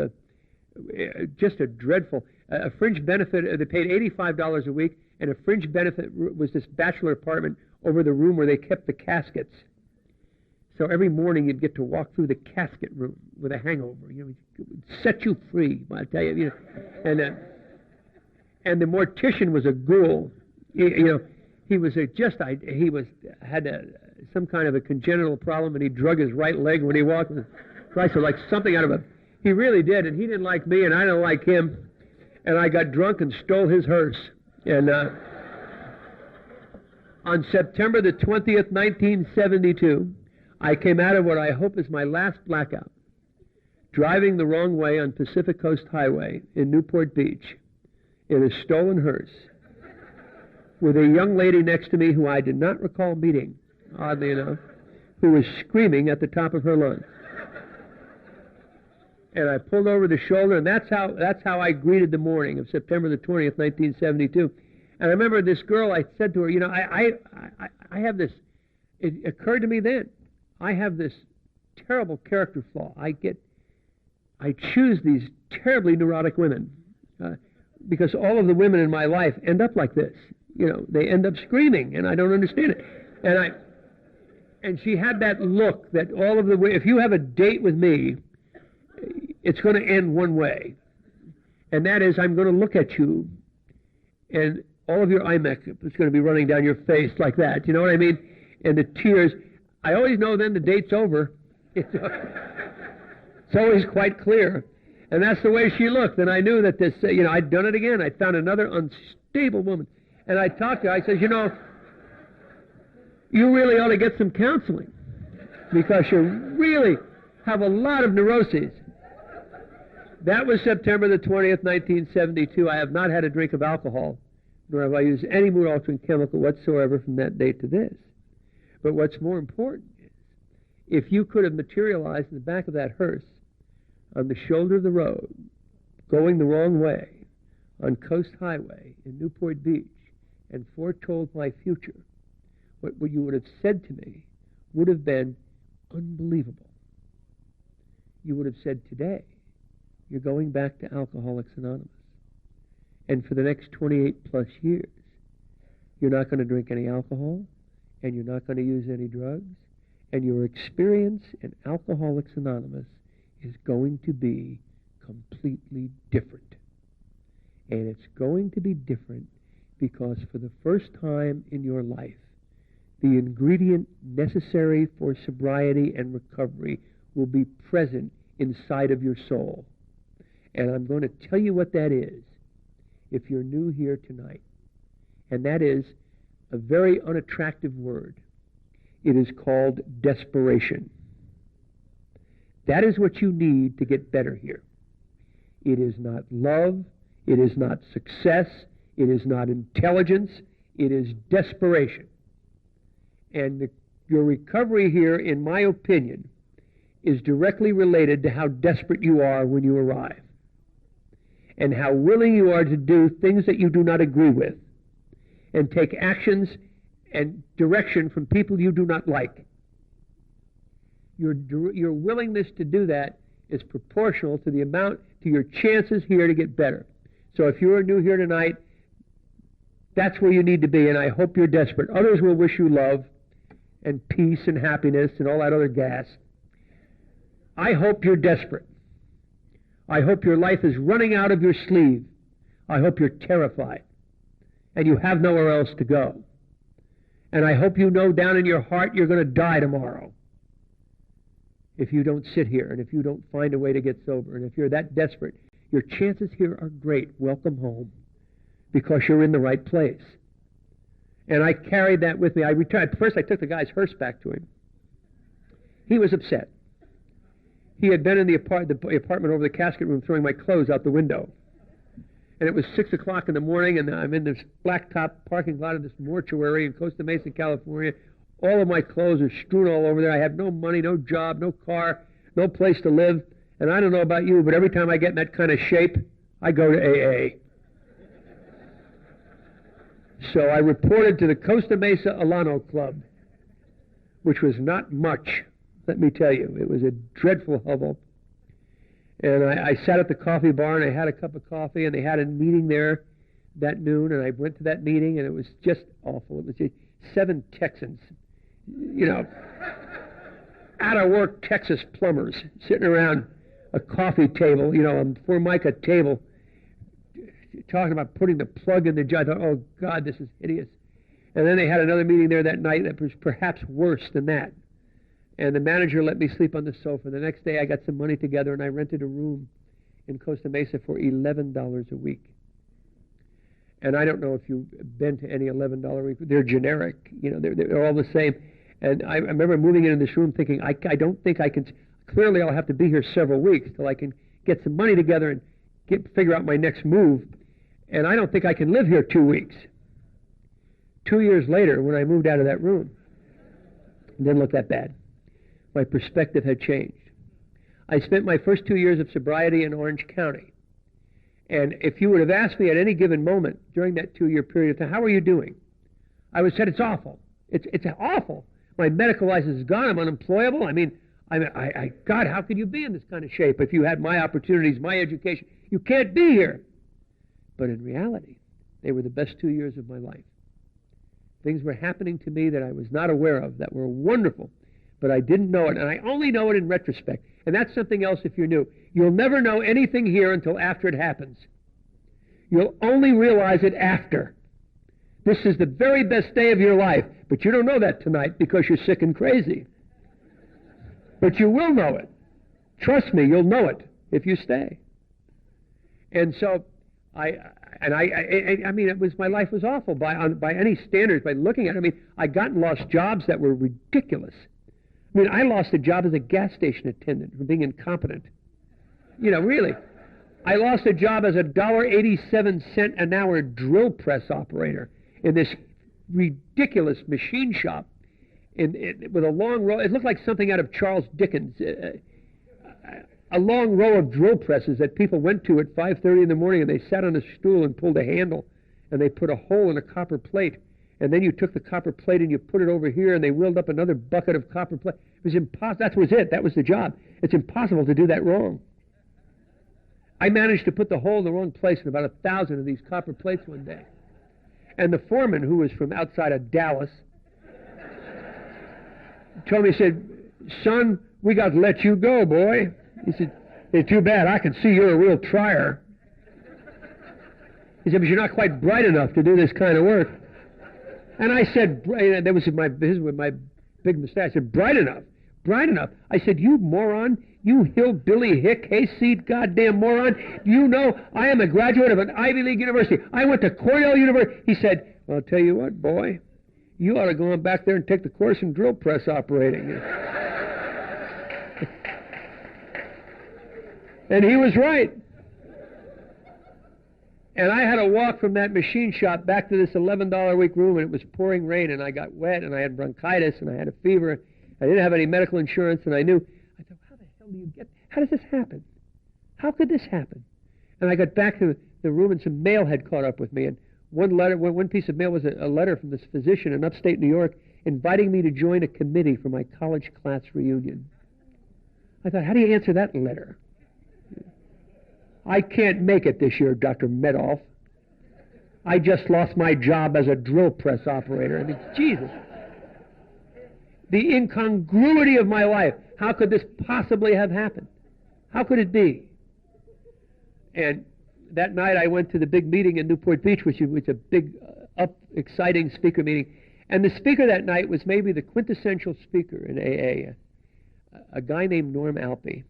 just a dreadful, a fringe benefit. They paid $85 a week, and a fringe benefit was this bachelor apartment over the room where they kept the caskets. So every morning you'd get to walk through the casket room with a hangover. It would set you free, I tell you. And the mortician was a ghoul. He was had some kind of a congenital problem, and he drug his right leg when he walked. Christ, like something out of a. He really did, and he didn't like me, and I didn't like him. And I got drunk and stole his hearse. And on September the 20th, 1972. I came out of what I hope is my last blackout, driving the wrong way on Pacific Coast Highway in Newport Beach in a stolen hearse with a young lady next to me who I did not recall meeting, oddly enough, who was screaming at the top of her lungs. And I pulled over the shoulder, and that's how I greeted the morning of September the 20th, 1972. And I remember this girl, I said to her, I have this, it occurred to me then, I have this terrible character flaw. I choose these terribly neurotic women because all of the women in my life end up like this. They end up screaming, and I don't understand it. And she had that look that if you have a date with me, it's going to end one way, and that is I'm going to look at you, and all of your eye makeup is going to be running down your face like that. You know what I mean? And the tears. I always know then the date's over. It's always quite clear. And that's the way she looked. And I knew that this, I'd done it again. I'd found another unstable woman. And I talked to her. I said, you really ought to get some counseling because you really have a lot of neuroses. That was September the 20th, 1972. I have not had a drink of alcohol, nor have I used any mood-altering chemical whatsoever from that date to this. But what's more important is, if you could have materialized in the back of that hearse on the shoulder of the road, going the wrong way, on Coast Highway in Newport Beach, and foretold my future, what you would have said to me would have been unbelievable. You would have said, today, you're going back to Alcoholics Anonymous. And for the next 28 plus years, you're not going to drink any alcohol, and you're not going to use any drugs, and your experience in Alcoholics Anonymous is going to be completely different. And it's going to be different because for the first time in your life, the ingredient necessary for sobriety and recovery will be present inside of your soul. And I'm going to tell you what that is if you're new here tonight. And that is a very unattractive word. It is called desperation. That is what you need to get better here. It is not love. It is not success. It is not intelligence. It is desperation. And your recovery here, in my opinion, is directly related to how desperate you are when you arrive, and how willing you are to do things that you do not agree with, and take actions and direction from people you do not like. Your willingness to do that is proportional to your chances here to get better. So if you are new here tonight, that's where you need to be, and I hope you're desperate. Others will wish you love and peace and happiness and all that other gas. I hope you're desperate. I hope your life is running out of your sleeve. I hope you're terrified and you have nowhere else to go. And I hope you know down in your heart you're going to die tomorrow if you don't sit here and if you don't find a way to get sober. And if you're that desperate, your chances here are great. Welcome home, because you're in the right place. And I carried that with me. I retired. First, I took the guy's hearse back to him. He was upset. He had been in the apartment over the casket room throwing my clothes out the window. And it was 6 o'clock in the morning, and I'm in this blacktop parking lot of this mortuary in Costa Mesa, California. All of my clothes are strewn all over there. I have no money, no job, no car, no place to live. And I don't know about you, but every time I get in that kind of shape, I go to AA. So I reported to the Costa Mesa Alano Club, which was not much, let me tell you. It was a dreadful hovel. And I sat at the coffee bar, and I had a cup of coffee, and they had a meeting there that noon, and I went to that meeting, and it was just awful. It was just 7 Texans, out-of-work Texas plumbers sitting around a coffee table, a Formica table, talking about putting the plug in the jar. I thought, oh, God, this is hideous. And then they had another meeting there that night that was perhaps worse than that. And the manager let me sleep on the sofa. The next day I got some money together and I rented a room in Costa Mesa for $11 a week. And I don't know if you've been to any $11 a week. They're generic. They're all the same. And I remember moving into this room thinking, I don't think I can. Clearly I'll have to be here several weeks till I can get some money together and figure out my next move. And I don't think I can live here 2 weeks. 2 years later, when I moved out of that room, it didn't look that bad. My perspective had changed. I spent my first 2 years of sobriety in Orange County. And if you would have asked me at any given moment during that 2-year period of time, how are you doing? I would have said, it's awful. It's awful. My medical license is gone. I'm unemployable. God, how could you be in this kind of shape if you had my opportunities, my education? You can't be here. But in reality, they were the best 2 years of my life. Things were happening to me that I was not aware of that were wonderful, but I didn't know it, and I only know it in retrospect. And that's something else if you're new. You'll never know anything here until after it happens. You'll only realize it after. This is the very best day of your life, but you don't know that tonight because you're sick and crazy. But you will know it. Trust me, you'll know it if you stay. And so my life was awful by any standards. By looking at it, I got and lost jobs that were ridiculous. I lost a job as a gas station attendant for being incompetent. Really. I lost a job as a $1.87 an hour drill press operator in this ridiculous machine shop with a long row. It looked like something out of Charles Dickens. A long row of drill presses that people went to at 5:30 in the morning, and they sat on a stool and pulled a handle, and they put a hole in a copper plate, and then you took the copper plate and you put it over here, and they wheeled up another bucket of copper plate. It was impossible. That was it. That was the job. It's impossible to do that wrong. I managed to put the hole in the wrong place in about 1,000 of these copper plates one day. And the foreman, who was from outside of Dallas, told me, he said, son, we got to let you go, boy. He said, it's too bad. I can see you're a real trier. He said, but you're not quite bright enough to do this kind of work. And I said, that was my big mustache. I said, bright enough? Bright enough? I said, you moron, you hillbilly hick, hayseed goddamn moron. You know I am a graduate of an Ivy League university. I went to Cornell University. He said, well, I'll tell you what, boy, you ought to go on back there and take the course in drill press operating. And he was right. And I had to walk from that machine shop back to this $11 a week room, and it was pouring rain, and I got wet, and I had bronchitis, and I had a fever. I didn't have any medical insurance, and I thought, how the hell do you how does this happen? How could this happen? And I got back to the room, and some mail had caught up with me, and one piece of mail was a letter from this physician in upstate New York inviting me to join a committee for my college class reunion. I thought, how do you answer that letter? I can't make it this year, Dr. Medoff. I just lost my job as a drill press operator. Jesus. The incongruity of my life. How could this possibly have happened? How could it be? And that night I went to the big meeting in Newport Beach, which was a big, exciting speaker meeting. And the speaker that night was maybe the quintessential speaker in AA, a guy named Norm Alpe.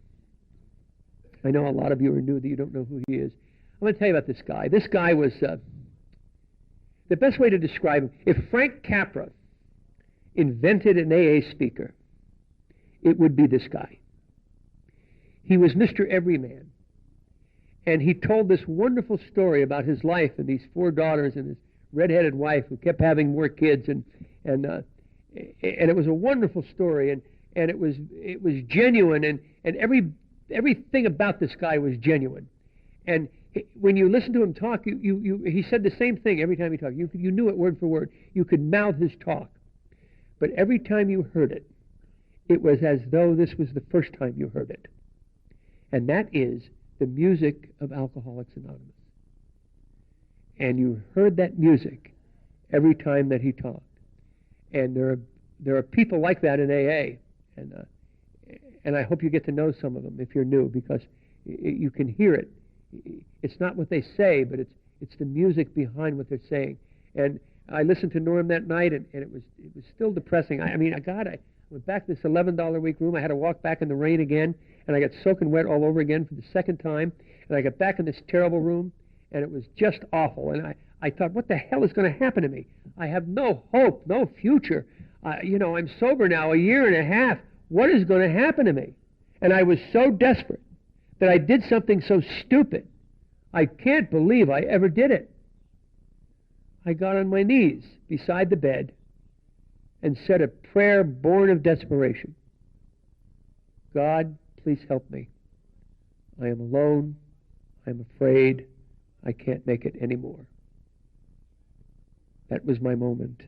I know a lot of you are new that you don't know who he is. I'm going to tell you about this guy. This guy was, the best way to describe him, if Frank Capra invented an AA speaker, it would be this guy. He was Mr. Everyman. And he told this wonderful story about his life and these 4 daughters and his redheaded wife who kept having more kids, and it was a wonderful story, and it was genuine, and everything about this guy was genuine. And when you listen to him talk, he said the same thing every time he talked. You knew it word for word. You could mouth his talk. But every time you heard it, it was as though this was the first time you heard it. And that is the music of Alcoholics Anonymous. And you heard that music every time that he talked. And there are people like that in AA. And I hope you get to know some of them if you're new, because you can hear it. It's not what they say, but it's the music behind what they're saying. And I listened to Norm that night, and it was still depressing. I went back to this $11 a week room. I had to walk back in the rain again, and I got soaking wet all over again for the second time. And I got back in this terrible room, and it was just awful. And I thought, what the hell is going to happen to me? I have no hope, no future. I'm sober now a year and a half. What is going to happen to me? And I was so desperate that I did something so stupid. I can't believe I ever did it. I got on my knees beside the bed and said a prayer born of desperation. God, please help me. I am alone. I'm afraid. I can't make it anymore. That was my moment.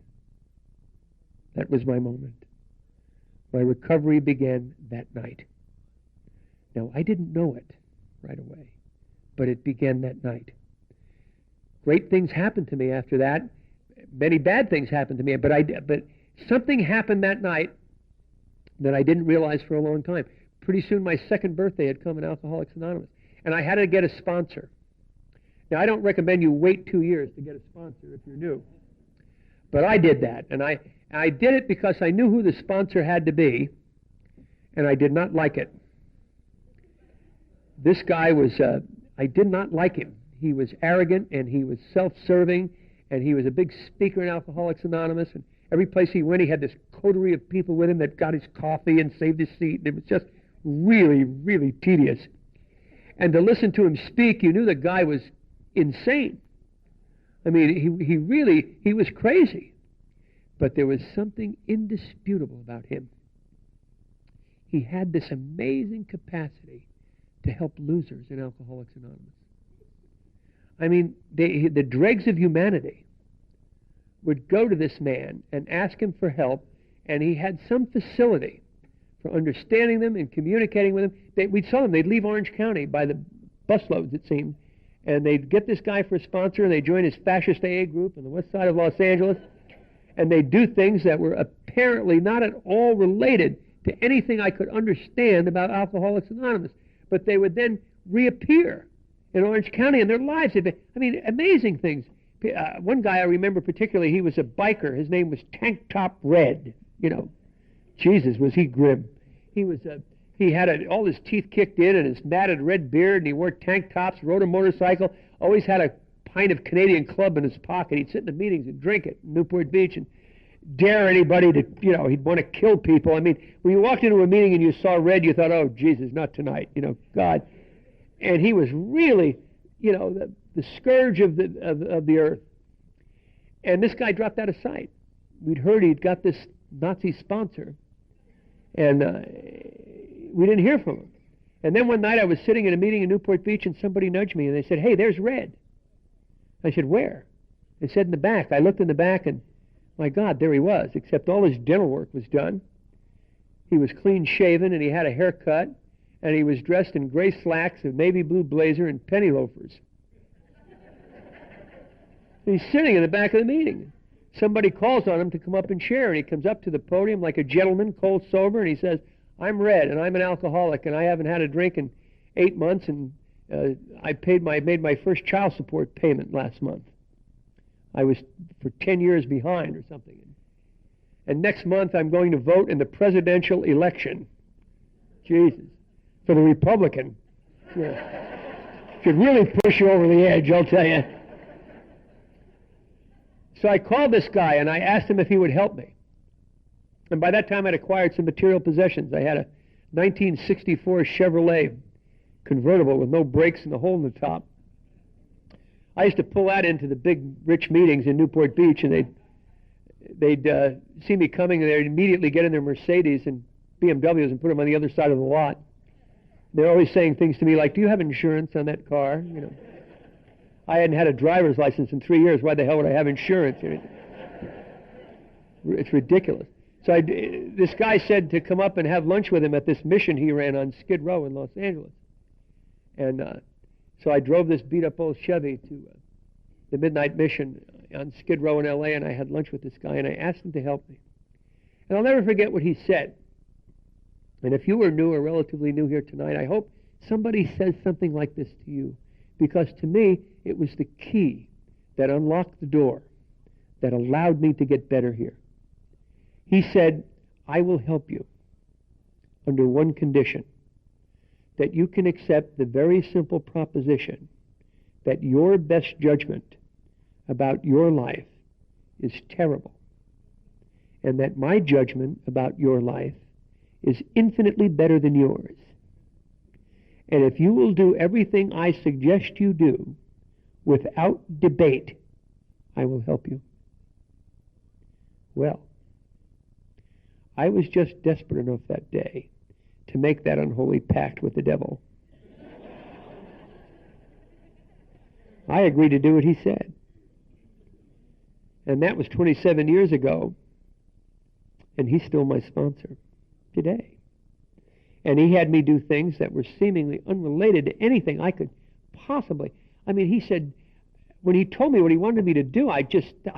That was my moment. My recovery began that night. Now, I didn't know it right away, but it began that night. Great things happened to me after that. Many bad things happened to me, but something happened that night that I didn't realize for a long time. Pretty soon my second birthday had come in Alcoholics Anonymous, and I had to get a sponsor. Now, I don't recommend you wait 2 years to get a sponsor if you're new, but I did that, and I did it because I knew who the sponsor had to be, and I did not like it. This guy was, I did not like him. He was arrogant, and he was self-serving, and he was a big speaker in Alcoholics Anonymous, and every place he went, he had this coterie of people with him that got his coffee and saved his seat, and it was just really, really tedious. And to listen to him speak, you knew the guy was insane. I mean, he was crazy. But there was something indisputable about him. He had this amazing capacity to help losers in Alcoholics Anonymous. I mean, the dregs of humanity would go to this man and ask him for help, and he had some facility for understanding them and communicating with them. We'd saw them. They'd leave Orange County by the busloads, it seemed, and they'd get this guy for a sponsor, and they'd join his fascist AA group on the west side of Los Angeles, and they'd do things that were apparently not at all related to anything I could understand about Alcoholics Anonymous. But they would then reappear in Orange County, and their lives had been, amazing things. One guy I remember particularly, he was a biker. His name was Tank Top Red. Jesus, was he grim. He had all his teeth kicked in and his matted red beard, and he wore tank tops, rode a motorcycle, always had a pint of Canadian Club in his pocket. He'd sit in the meetings and drink it in Newport Beach and dare anybody to, he'd want to kill people. I mean, when you walked into a meeting and you saw red, you thought, oh, Jesus, not tonight, God. And he was really, the scourge of the earth. And this guy dropped out of sight. We'd heard he'd got this Nazi sponsor, and we didn't hear from him. And then one night I was sitting in a meeting in Newport Beach, and somebody nudged me, and they said, hey, there's Red. I said, where? They said, in the back. I looked in the back, and my God, there he was, except all his dental work was done. He was clean-shaven, and he had a haircut, and he was dressed in gray slacks, a navy blue blazer, and penny loafers. And he's sitting in the back of the meeting. Somebody calls on him to come up and share, and he comes up to the podium like a gentleman, cold sober, and he says, I'm Red, and I'm an alcoholic, and I haven't had a drink in 8 months, and I made my first child support payment last month. I was for 10 years behind or something. And next month I'm going to vote in the presidential election. Jesus. For the Republican. Yeah. Should really push you over the edge, I'll tell you. So I called this guy and I asked him if he would help me. And by that time I'd acquired some material possessions. I had a 1964 Chevrolet convertible with no brakes and a hole in the top. I used to pull that into the big rich meetings in Newport Beach, and they'd see me coming, and they'd immediately get in their Mercedes and BMWs and put them on the other side of the lot. They're always saying things to me like, "Do you have insurance on that car?" You know, I hadn't had a driver's license in 3 years. Why the hell would I have insurance? It's ridiculous. So this guy said to come up and have lunch with him at this mission he ran on Skid Row in Los Angeles. And so I drove this beat-up old Chevy to the Midnight Mission on Skid Row in L.A., and I had lunch with this guy, and I asked him to help me. And I'll never forget what he said. And if you are new or relatively new here tonight, I hope somebody says something like this to you, because to me, it was the key that unlocked the door that allowed me to get better here. He said, "I will help you under one condition, that you can accept the very simple proposition that your best judgment about your life is terrible, and that my judgment about your life is infinitely better than yours. And if you will do everything I suggest you do without debate, I will help you." Well, I was just desperate enough that day to make that unholy pact with the devil. I agreed to do what he said. And that was 27 years ago, and he's still my sponsor today. And he had me do things that were seemingly unrelated to anything I could possibly. I mean, he said, when he told me what he wanted me to do, I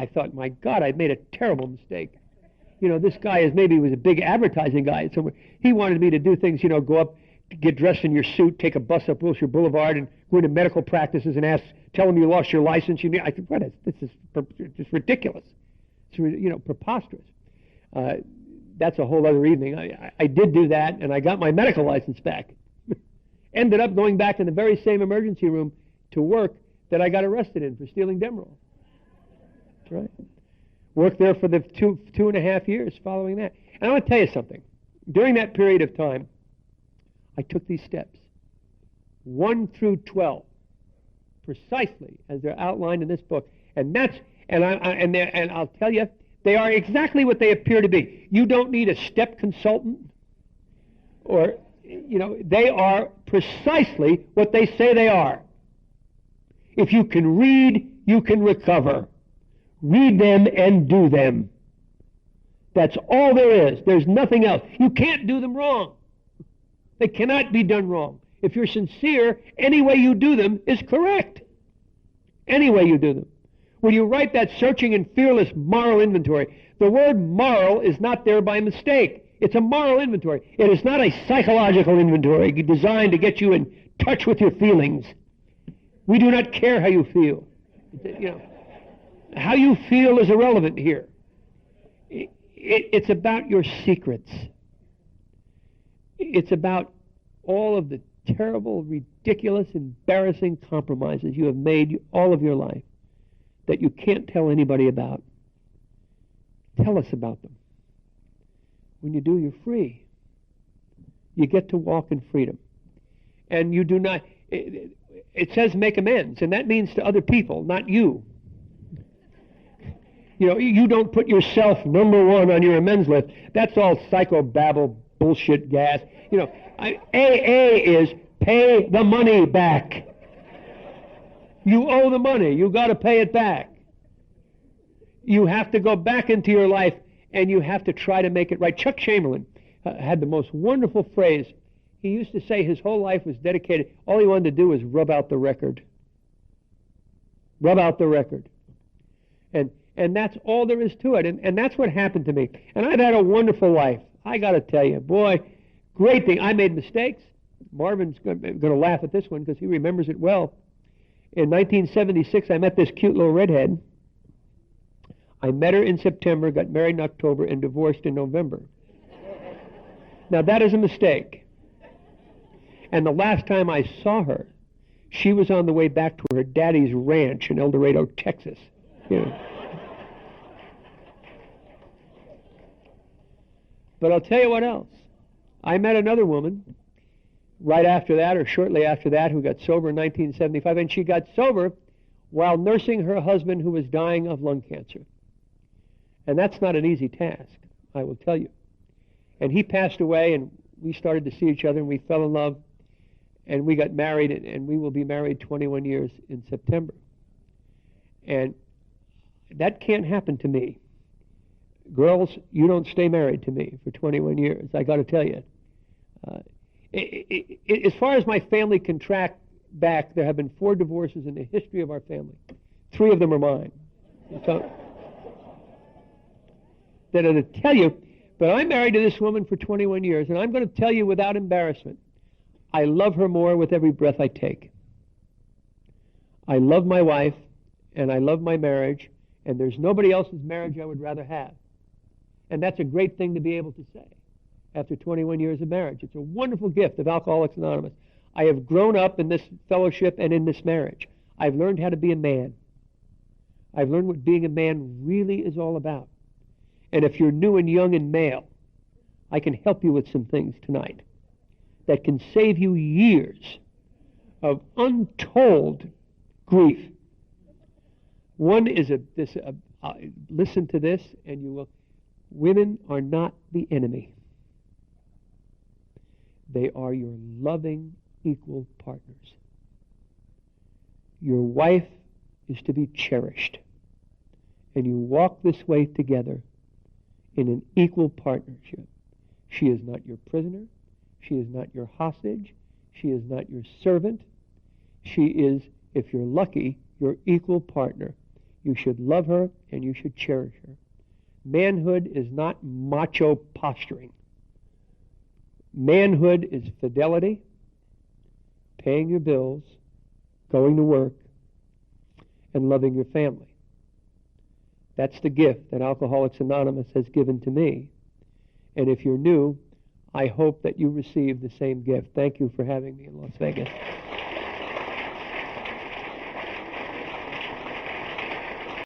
thought, my God, I'd made a terrible mistake. You know, this guy was a big advertising guy somewhere. He wanted me to do things, you know, go up, get dressed in your suit, take a bus up Wilshire Boulevard, and go into medical practices and tell them you lost your license. I said, this is just ridiculous. It's, you know, preposterous. That's a whole other evening. I did do that, and I got my medical license back. Ended up going back in the very same emergency room to work that I got arrested in for stealing Demerol. That's right. Worked there for the two and a half years following that. And I want to tell you something. During that period of time, I took these steps, 1 through 12, precisely as they're outlined in this book. And I'll tell you, they are exactly what they appear to be. You don't need a step consultant, or, you know, they are precisely what they say they are. If you can read, you can recover. Read them and do them. That's all there is. There's nothing else. You can't do them wrong. They cannot be done wrong. If you're sincere, any way you do them is correct. Any way you do them. When you write that searching and fearless moral inventory, the word moral is not there by mistake. It's a moral inventory. It is not a psychological inventory designed to get you in touch with your feelings. We do not care how you feel. You know, how you feel is irrelevant here. It's about your secrets. It's about all of the terrible, ridiculous, embarrassing compromises you have made all of your life that you can't tell anybody about. Tell us about them. When you do, you're free. You get to walk in freedom. And you do not, it says make amends, and that means to other people, not you. You know, you don't put yourself number one on your amends list. That's all psychobabble, bullshit gas. You know, AA is pay the money back. You owe the money. You got to pay it back. You have to go back into your life, and you have to try to make it right. Chuck Chamberlain had the most wonderful phrase. He used to say his whole life was dedicated. All he wanted to do was rub out the record. Rub out the record. And that's all there is to it. And that's what happened to me. And I've had a wonderful life. I got to tell you, boy, great thing. I made mistakes. Marvin's going to laugh at this one because he remembers it well. In 1976, I met this cute little redhead. I met her in September, got married in October, and divorced in November. Now, that is a mistake. And the last time I saw her, she was on the way back to her daddy's ranch in El Dorado, Texas. You know. But I'll tell you what else. I met another woman right after that, or shortly after that, who got sober in 1975, and she got sober while nursing her husband who was dying of lung cancer. And that's not an easy task, I will tell you. And he passed away, and we started to see each other, and we fell in love, and we got married, and we will be married 21 years in September. And that can't happen to me. Girls, you don't stay married to me for 21 years, I got to tell you. As far as my family can track back, there have been 4 divorces in the history of our family. 3 of them are mine. So, that are to tell you, but I'm married to this woman for 21 years, and I'm going to tell you without embarrassment, I love her more with every breath I take. I love my wife, and I love my marriage, and there's nobody else's marriage I would rather have. And that's a great thing to be able to say after 21 years of marriage. It's a wonderful gift of Alcoholics Anonymous. I have grown up in this fellowship and in this marriage. I've learned how to be a man. I've learned what being a man really is all about. And if you're new and young and male, I can help you with some things tonight that can save you years of untold grief. One is listen to this and you will. Women are not the enemy. They are your loving, equal partners. Your wife is to be cherished. And you walk this way together in an equal partnership. She is not your prisoner. She is not your hostage. She is not your servant. She is, if you're lucky, your equal partner. You should love her and you should cherish her. Manhood is not macho posturing. Manhood is fidelity, paying your bills, going to work, and loving your family. That's the gift that Alcoholics Anonymous has given to me. And if you're new, I hope that you receive the same gift. Thank you for having me in Las Vegas.